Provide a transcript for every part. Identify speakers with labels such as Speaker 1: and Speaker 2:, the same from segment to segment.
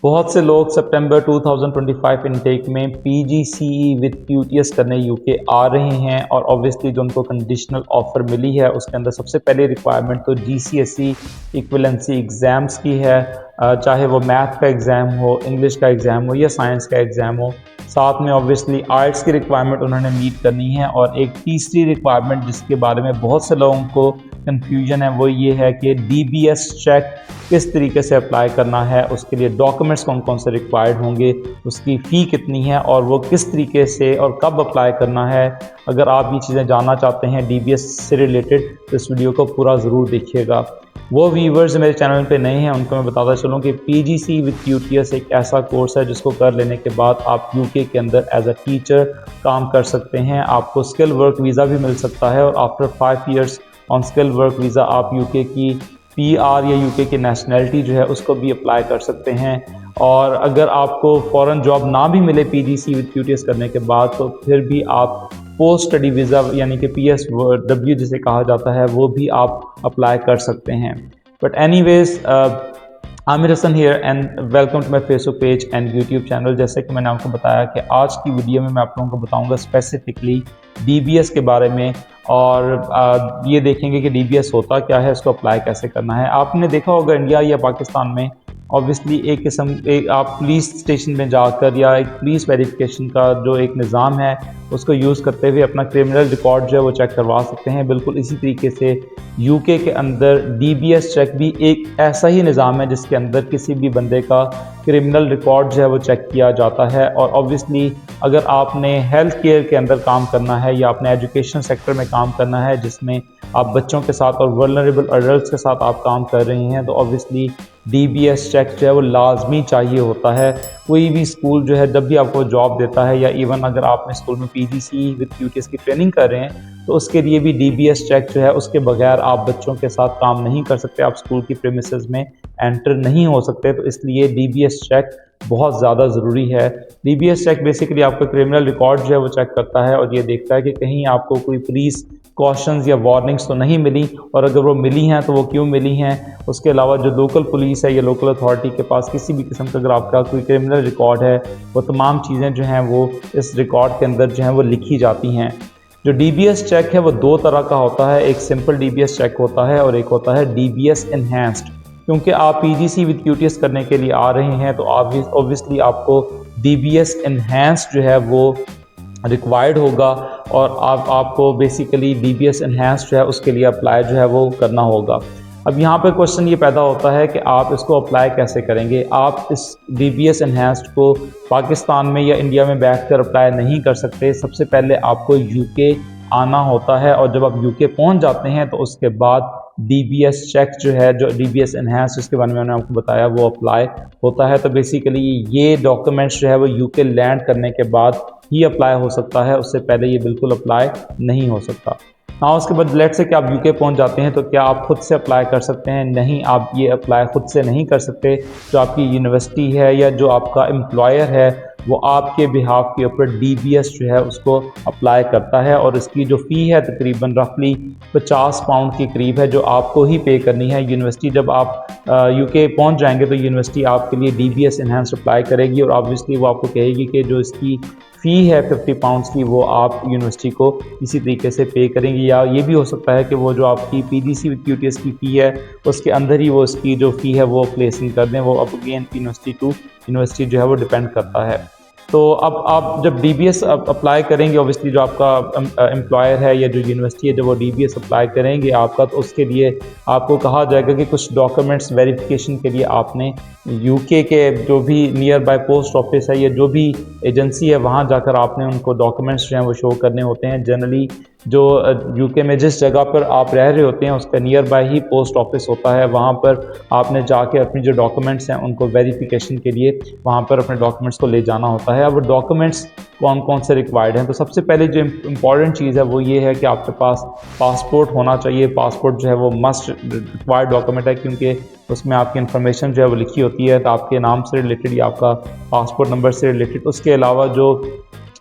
Speaker 1: बहुत से लोग सितंबर 2025 इनटेक में पीजीसीई विद क्यूटीएस करने यूके आ रहे हैं और ऑब्वियसली जो उनको कंडीशनल ऑफ़र मिली है उसके अंदर सबसे पहले रिक्वायरमेंट तो जीसीएसई इक्विवेलेंसी एग्ज़ाम्स की है। चाहे वो मैथ का एग्ज़ाम हो, इंग्लिश का एग्ज़ाम हो या साइंस का एग्ज़ाम हो। साथ में ऑब्वियसली आर्ट्स की रिक्वायरमेंट उन्होंने मीट करनी है। और एक तीसरी रिक्वायरमेंट जिसके बारे में बहुत से लोगों को कन्फ्यूजन है वो ये है कि डीबीएस चेक किस तरीके से अप्लाई करना है, उसके लिए डॉक्यूमेंट्स कौन कौन से रिक्वायर्ड होंगे, उसकी फ़ी कितनी है और वो किस तरीके से और कब अप्लाई करना है। अगर आप ये चीज़ें जानना चाहते हैं डीबीएस से रिलेटेड तो इस वीडियो को पूरा ज़रूर देखिएगा। वो व्यूवर्स मेरे चैनल पे नए हैं उनको मैं बताता चलूँ कि पीजीसी विद क्यूटीएस एक ऐसा कोर्स है जिसको कर लेने के बाद आप यूके के अंदर एज अ टीचर काम कर सकते हैं। आपको स्किल वर्क वीज़ा भी मिल सकता है और after 5 years on skill work visa आप यूके की पीआर या यूके की नेशनैलिटी जो है उसको भी अप्लाई कर सकते हैं। और अगर आपको फ़ौरन जॉब ना भी मिले पीजीसी विद क्यूटीएस करने के बाद तो फिर भी आप पोस्ट स्टडी वीज़ा यानी कि PSW जिसे कहा जाता है वो भी आप अप्लाई कर सकते हैं। But anyways Aamir Hasan here and welcome to my Facebook page and YouTube channel. जैसे कि मैंने आपको बताया कि आज की वीडियो में मैं आप लोगों को बताऊंगा स्पेसिफिकली डीबीएस के बारे में और ये देखेंगे कि डीबीएस होता क्या है, इसको अप्लाई कैसे करना है। आपने देखा होगा इंडिया या पाकिस्तान में ऑब्वियसली एक आप पुलिस स्टेशन में जाकर या एक पुलिस वेरिफिकेशन का जो एक निज़ाम है उसको यूज़ करते हुए अपना क्रिमिनल रिकॉर्ड जो है वो चेक करवा सकते हैं। बिल्कुल इसी तरीके से यूके के अंदर डीबीएस चेक भी एक ऐसा ही निज़ाम है जिसके अंदर किसी भी बंदे का क्रिमिनल रिकॉर्ड जो है वो चेक किया जाता है। और ऑब्वियसली अगर आपने हेल्थ केयर के अंदर काम करना है या आपने एजुकेशन सेक्टर में काम करना है जिसमें आप बच्चों के साथ और वल्नरेबल एडल्ट्स के साथ आप काम कर रहे हैं तो ऑब्वियसली डीबीएस चेक जो है वो लाजमी चाहिए होता है। कोई भी स्कूल जो है जब भी आपको जॉब देता है या इवन अगर आपने स्कूल में पीजीसी विद क्यूटीएस की ट्रेनिंग कर रहे हैं तो उसके लिए भी डीबीएस चेक जो है उसके बगैर आप बच्चों के साथ काम नहीं कर सकते, आप स्कूल की प्रीमिसेस में एंटर नहीं हो सकते। तो इसलिए डीबीएस चेक बहुत ज़्यादा ज़रूरी है। डीबीएस चेक बेसिकली आपका क्रिमिनल रिकॉर्ड जो है वो चेक करता है और ये देखता है कि कहीं आपको कोई पुलिस कॉशंस या वार्निंग्स तो नहीं मिली और अगर वो मिली हैं तो वो क्यों मिली हैं। उसके अलावा जो लोकल पुलिस है या लोकल अथॉरिटी के पास किसी भी किस्म का अगर आपका कोई क्रिमिनल रिकॉर्ड है वो तमाम चीज़ें जो हैं वो इस रिकॉर्ड के अंदर जो हैं वो लिखी जाती हैं। जो डीबीएस चेक है वो दो तरह का होता है, एक सिंपल डीबीएस चेक होता है और एक होता है डीबीएस एनहांस्ड। क्योंकि आप पीजीसी विद क्यूटीएस करने के लिए आ रहे हैं तो ऑब्वियसली आपको डीबीएस एनहांस्ड जो है वो रिक्वायर्ड होगा और आपको बेसिकली डीबीएस एनहांस्ड जो है उसके लिए अप्लाई जो है वो करना होगा। अब यहाँ पे क्वेश्चन ये पैदा होता है कि आप इसको अप्लाई कैसे करेंगे। आप इस डीबीएस एनहांस्ड को पाकिस्तान में या इंडिया में बैठकर अप्लाई नहीं कर सकते। सबसे पहले आपको यूके आना होता है और जब आप यूके पहुँच जाते हैं तो उसके बाद डीबीएस चेक जो है, जो डीबीएस एनहांस जिसके बारे में मैंने आपको बताया वो अप्लाई होता है। तो बेसिकली ये डॉक्यूमेंट्स जो है वो यूके लैंड करने के बाद ही अप्लाई हो सकता है, उससे पहले ये बिल्कुल अप्लाई नहीं हो सकता। हाँ, उसके बाद लेट से कि आप यूके पहुंच जाते हैं तो क्या आप खुद से अप्लाई कर सकते हैं? नहीं, आप ये अप्लाई खुद से नहीं कर सकते। जो आपकी यूनिवर्सिटी है या जो आपका एम्प्लॉयर है वो आपके बिहाफ के ऊपर डीबीएस जो है उसको अप्लाई करता है और इसकी जो फ़ी है तकरीबन रफली 50 पाउंड के करीब है जो आपको ही पे करनी है। यूनिवर्सिटी जब आप यूके पहुंच जाएंगे तो यूनिवर्सिटी आपके लिए डीबीएस एनहांस अप्लाई करेगी और ऑब्वियसली वो आपको कहेगी कि जो इसकी फ़ी है 50 पाउंड्स की वो आप यूनिवर्सिटी को इसी तरीके से पे करेंगे। या ये भी हो सकता है कि वो जो आपकी पीजीसी विद क्यूटीएस की फ़ी है उसके अंदर ही वो इसकी जो फ़ी है वो प्लेसिंग कर दें। वो अब अगेन यूनिवर्सिटी टू यूनिवर्सिटी जो है वो डिपेंड करता है। तो अब आप जब डीबीएस अप्लाई करेंगे ऑब्वियसली जो आपका एम्प्लॉयर है या जो यूनिवर्सिटी है जब वो डीबीएस अप्लाई करेंगे आपका तो उसके लिए आपको कहा जाएगा कि कुछ डॉक्यूमेंट्स वेरिफिकेशन के लिए आपने यूके के जो भी नियर बाय पोस्ट ऑफिस है या जो भी एजेंसी है वहाँ जाकर आपने उनको डॉक्यूमेंट्स जो हैं वो शो करने होते हैं। जनरली जो यूके में जिस जगह पर आप रह रहे होते हैं उसका near by he post office होता है, वहाँ पर आपने जाके अपनी जो डॉक्यूमेंट्स हैं उनको वेरिफिकेशन के लिए वहाँ पर अपने डॉक्यूमेंट्स को ले जाना होता है। अब डॉक्यूमेंट्स कौन कौन से रिक्वायर्ड हैं तो सबसे पहले जो इम्पॉर्टेंट चीज़ है वो ये है कि आपके पास पासपोर्ट होना चाहिए। पासपोर्ट जो है वो मस्ट रिक्वायर्ड डॉक्यूमेंट है क्योंकि उसमें आपकी इन्फॉर्मेशन जो है वो लिखी होती है तो आपके नाम से रिलेटेड या आपका पासपोर्ट नंबर से रिलेटेड। उसके अलावा जो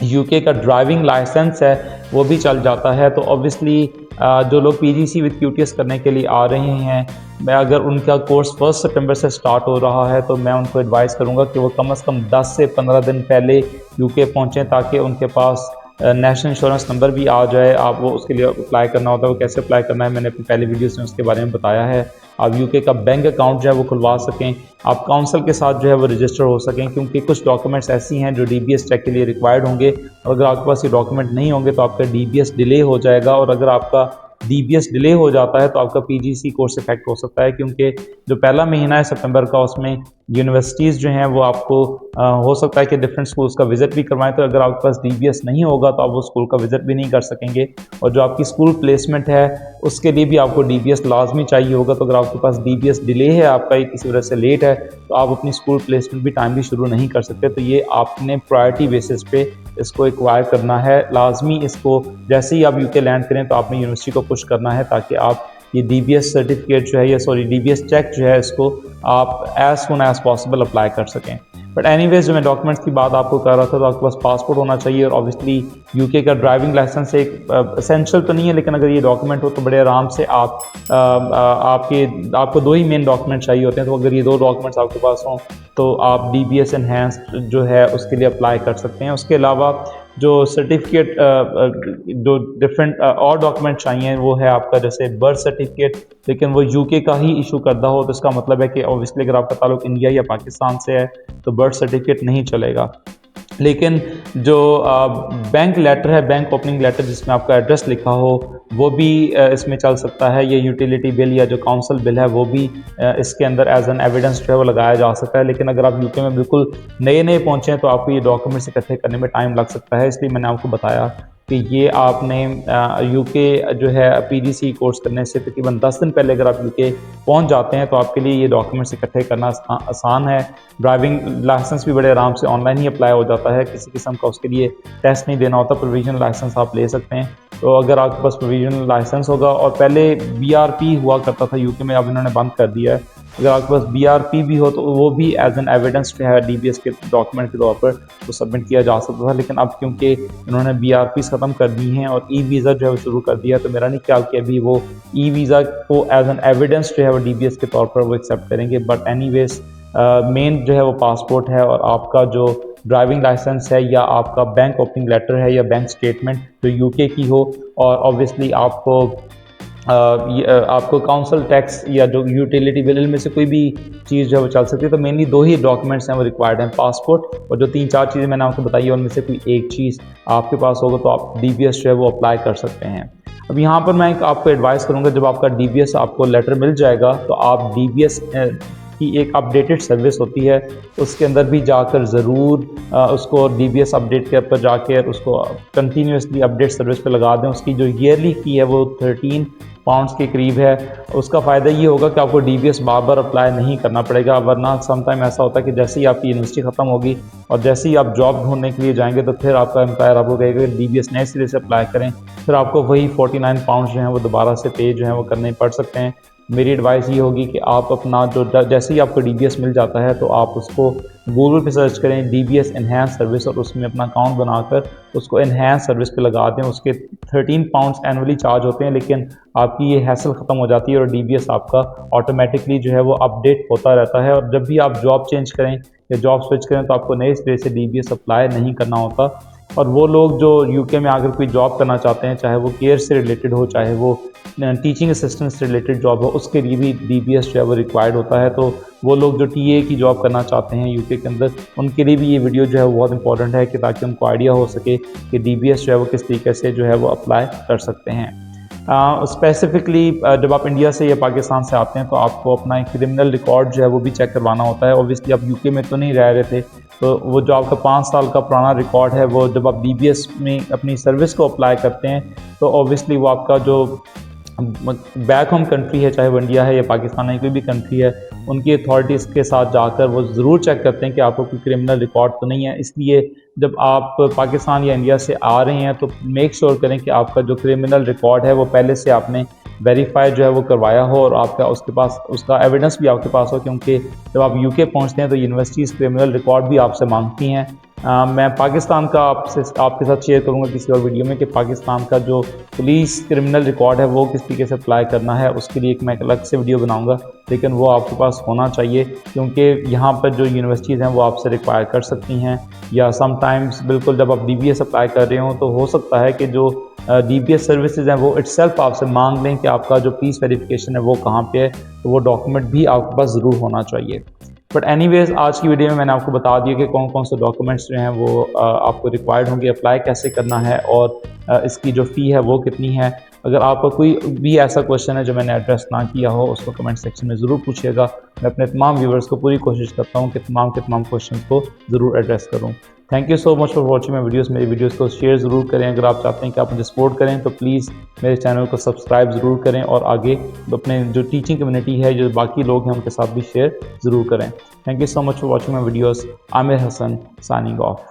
Speaker 1: यूके का ड्राइविंग लाइसेंस है वो भी चल जाता है। तो ऑब्वियसली जो लोग पीजीसी विद क्यूटीएस करने के लिए आ रहे हैं, मैं अगर उनका कोर्स 1 सितंबर से स्टार्ट हो रहा है तो मैं उनको एडवाइस करूंगा कि वो कम से कम 10 से 15 दिन पहले यूके पहुंचें, ताकि उनके पास नेशनल इंश्योरेंस नंबर भी आ जाए। आप वो उसके लिए अप्लाई करना होता है, वो कैसे अप्लाई करना है मैंने अपनी पहले वीडियोस में उसके बारे में बताया है। आप यूके का बैंक अकाउंट जो है वो खुलवा सकें, आप काउंसिल के साथ जो है वो रजिस्टर हो सकें, क्योंकि कुछ डॉक्यूमेंट्स ऐसी हैं जो डीबीएस चेक के लिए रिक्वायर्ड होंगे। अगर आपके पास ये डॉक्यूमेंट नहीं होंगे तो आपका डीबीएस डिले हो जाएगा, और अगर आपका डीबीएस डिले हो जाता है तो आपका पीजीसी कोर्स इफेक्ट हो सकता है, क्योंकि जो पहला महीना है सितंबर का उसमें यूनिवर्सिटीज़ जो हैं वो आपको हो सकता है कि डिफरेंट स्कूल्स का विज़िट भी करवाएं। तो अगर आपके पास डीबीएस नहीं होगा तो आप वो स्कूल का विज़िट भी नहीं कर सकेंगे, और जो आपकी स्कूल प्लेसमेंट है उसके लिए भी आपको डीबीएस लाजमी चाहिए होगा। तो अगर आपके पास डीबीएस डिले है, आपका किसी वजह से लेट है, तो आप अपनी स्कूल प्लेसमेंट भी टाइम भी शुरू नहीं कर सकते। तो ये आपने प्रायोरिटी बेसिस पे इसको एक्वायर करना है लाजमी। इसको जैसे ही आप यूके लैंड करें तो आपने यूनिवर्सिटी को पुश करना है, ताकि आप ये डीबीएस सर्टिफिकेट जो है, या सॉरी डीबीएस चेक जो है, इसको आप as soon as possible apply कर सकें। बट एनीवेज, जो मैं डॉक्यूमेंट्स की बात आपको कर रहा था, तो आपके पास पासपोर्ट होना चाहिए, और ऑब्वियसली यूके का ड्राइविंग लाइसेंस एक एसेंशियल तो नहीं है, लेकिन अगर ये डॉक्यूमेंट हो तो बड़े आराम से आपको 2 ही मेन डॉक्यूमेंट चाहिए होते हैं। तो अगर ये 2 डॉक्यूमेंट्स आपके पास हों तो आप डीबीएस एनहेंस्ड जो है उसके लिए अप्लाई कर सकते हैं। उसके अलावा जो सर्टिफिकेट जो डिफरेंट और डॉक्यूमेंट चाहिए वो है आपका जैसे बर्थ सर्टिफिकेट, लेकिन वो यूके का ही इशू करता हो, तो इसका मतलब है कि ऑब्वियसली अगर आपका ताल्लुक इंडिया या पाकिस्तान से है तो बर्थ सर्टिफिकेट नहीं चलेगा। लेकिन जो बैंक लेटर है, बैंक ओपनिंग लेटर जिसमें आपका एड्रेस लिखा हो, वो भी इसमें चल सकता है। ये यूटिलिटी बिल या जो काउंसिल बिल है वो भी इसके अंदर एज एन एविडेंस जो है वो लगाया जा सकता है। लेकिन अगर आप यूके में बिल्कुल नए नए पहुंचे हैं तो आपको ये डॉक्यूमेंट्स इकट्ठे करने में टाइम लग सकता है। इसलिए मैंने आपको बताया कि ये आपने यूके जो है पीजीसी कोर्स करने से तकरीबन 10 दिन पहले अगर आप यूके पहुंच जाते हैं तो आपके लिए ये डॉक्यूमेंट्स इकट्ठे करना आसान है। ड्राइविंग लाइसेंस भी बड़े आराम से ऑनलाइन ही अप्लाई हो जाता है, किसी किस्म का उसके लिए टेस्ट नहीं देना होता। प्रोविजनल लाइसेंस आप ले सकते हैं। तो अगर आपके पास प्रोविजनल लाइसेंस होगा, और पहले बीआरपी हुआ करता था यूके में, अब इन्होंने बंद कर दिया है, अगर आपके पास बीआरपी भी हो तो वो भी एज एन एविडेंस जो है डीबीएस के डॉक्यूमेंट के तौर पर तो सबमिट किया जा सकता था। लेकिन अब क्योंकि इन्होंने बीआरपी ख़त्म कर दी हैं और ई वीज़ा जो है वो शुरू कर दिया, तो मेरा नहीं ख्याल कि अभी वो ई वीज़ा को एज एन एविडेंस जो है वो डीबीएस के तौर पर वो एक्सेप्ट करेंगे। बट एनीवेज मेन जो है वो पासपोर्ट है, और आपका जो ड्राइविंग लाइसेंस है, या आपका बैंक ओपनिंग लेटर है, या बैंक स्टेटमेंट जो यूके की हो, और ऑब्वियसली आपको काउंसिल टैक्स या जो यूटिलिटी बिल में से कोई भी चीज़ जो है वो चल सकती है। तो मेनली 2 ही डॉक्यूमेंट्स हैं वो रिक्वायर्ड हैं, पासपोर्ट और जो 3-4 चीज़ें मैंने आपको बताई है उनमें से कोई एक चीज़ आपके पास होगा तो आप डीबीएस जो है वो अप्लाई कर सकते हैं। अब यहाँ पर मैं आपको एडवाइस करूँगा, जब आपका डीबीएस आपको लेटर मिल जाएगा तो आप डीबीएस की एक अपडेटेड सर्विस होती है, उसके अंदर भी जाकर ज़रूर उसको डीबीएस अपडेट के ऊपर जाकर उसको कंटिन्यूसली अपडेट सर्विस पे लगा दें। उसकी जो ईयरली फ़ी है वो 13 पाउंड्स के करीब है। उसका फ़ायदा ये होगा कि आपको डीबीएस बार बार अप्लाई नहीं करना पड़ेगा, वरना समटाइम ऐसा होता है कि जैसे ही आपकी यूनिवर्सिटी ख़त्म होगी और जैसे ही आप जॉब ढूंढने के लिए जाएंगे तो फिर आपका एम्प्लॉयर आपको कहेगा कि डीबीएस नए सिरे से अप्लाई करें, फिर आपको वही 49 पाउंड्स जो हैं वो दोबारा से पे जो हैं वो करने पड़ सकते हैं। मेरी एडवाइस ये होगी कि आप अपना जो जैसे ही आपको डीबीएस मिल जाता है तो आप उसको गूगल पे सर्च करें डीबीएस एनहांस सर्विस, और उसमें अपना अकाउंट बनाकर उसको एनहांस सर्विस पे लगा दें। उसके 13 पाउंड्स एनुअली चार्ज होते हैं, लेकिन आपकी ये हैसल ख़त्म हो जाती है और डीबीएस आपका ऑटोमेटिकली जो है वो अपडेट होता रहता है। और जब भी आप जॉब चेंज करें या जॉब स्विच करें तो आपको नए सिरे से डीबीएस अप्लाई नहीं करना होता। और वो लोग जो यूके में आकर कोई जॉब करना चाहते हैं, चाहे वो केयर से रिलेटेड हो, चाहे वो टीचिंग असिस्टेंट से रिलेटेड जॉब हो, उसके लिए भी डीबीएस जो है वो रिक्वायर्ड होता है। तो वो लोग जो टीए की जॉब करना चाहते हैं यूके के अंदर, उनके लिए भी ये वीडियो जो है वो बहुत इंपॉर्टेंट है कि ताकि उनको आइडिया हो सके कि डीबीएस जो है वो किस तरीके से जो है वो अप्लाई कर सकते हैं। स्पेसिफिकली जब आप इंडिया से या पाकिस्तान से आते हैं तो आपको अपना एक क्रिमिनल रिकॉर्ड जो है वो भी चेक करवाना होता है। ऑब्वियसली आप यूके में तो नहीं रह रहे थे, तो वो जो आपका 5 साल का पुराना रिकॉर्ड है वो जब आप डीबीएस में अपनी सर्विस को अप्लाई करते हैं तो ऑब्वियसली वो आपका जो बैक होम कंट्री है, चाहे वो इंडिया है या पाकिस्तान है, कोई भी कंट्री है, उनकी अथॉरिटीज़ के साथ जाकर वो ज़रूर चेक करते हैं कि आपको कोई क्रिमिनल रिकॉर्ड तो नहीं है। इसलिए जब आप पाकिस्तान या इंडिया से आ रहे हैं तो मेक श्योर करें कि आपका जो क्रिमिनल रिकॉर्ड है वो पहले से आपने वेरीफाई जो है वो करवाया हो और आपका उसके पास उसका एविडेंस भी आपके पास हो, क्योंकि जब आप यूके पहुंचते हैं तो यूनिवर्सिटीज़ क्रिमिनल रिकॉर्ड भी आपसे मांगती हैं। मैं पाकिस्तान का आपके साथ शेयर करूंगा किसी और वीडियो में कि पाकिस्तान का जो पुलिस क्रिमिनल रिकॉर्ड है वो किस तरीके से अप्लाई करना है, उसके लिए मैं एक अलग से वीडियो बनाऊंगा, लेकिन वो आपके पास होना चाहिए क्योंकि यहाँ पर जो यूनिवर्सिटीज़ हैं वो आपसे रिक्वायर कर सकती हैं, या समटाइम्स बिल्कुल जब आप DBS अप्लाई कर रहे हो तो हो सकता है कि जो DBS सर्विसेज हैं वो इटसेल्फ आपसे मांग लें कि आपका जो पुलिस वेरिफिकेशन है वो कहाँ पे है, तो वो डॉक्यूमेंट भी आपके पास ज़रूर होना चाहिए। बट एनीवेज आज की वीडियो में मैंने आपको बता दिया कि कौन कौन से डॉक्यूमेंट्स जो हैं वो आपको रिक्वायर्ड होंगे, अप्लाई कैसे करना है और इसकी जो फ़ी है वो कितनी है। अगर आपका कोई भी ऐसा क्वेश्चन है जो मैंने एड्रेस ना किया हो उसको कमेंट सेक्शन में ज़रूर पूछिएगा। मैं अपने तमाम व्यूवर्स को पूरी कोशिश करता हूँ कि तमाम के तमाम क्वेश्चन को ज़रूर एड्रेस करूँ। Thank you so much for watching my videos. मेरी वीडियोस को शेयर ज़रूर करें। अगर आप चाहते हैं कि आप मुझे सपोर्ट करें तो प्लीज़ मेरे चैनल को सब्सक्राइब ज़रूर करें और आगे अपने जो टीचिंग कम्युनिटी है, जो बाकी लोग हैं, उनके साथ भी शेयर ज़रूर करें। Thank you so much for watching my videos. Aamir Hasan signing of.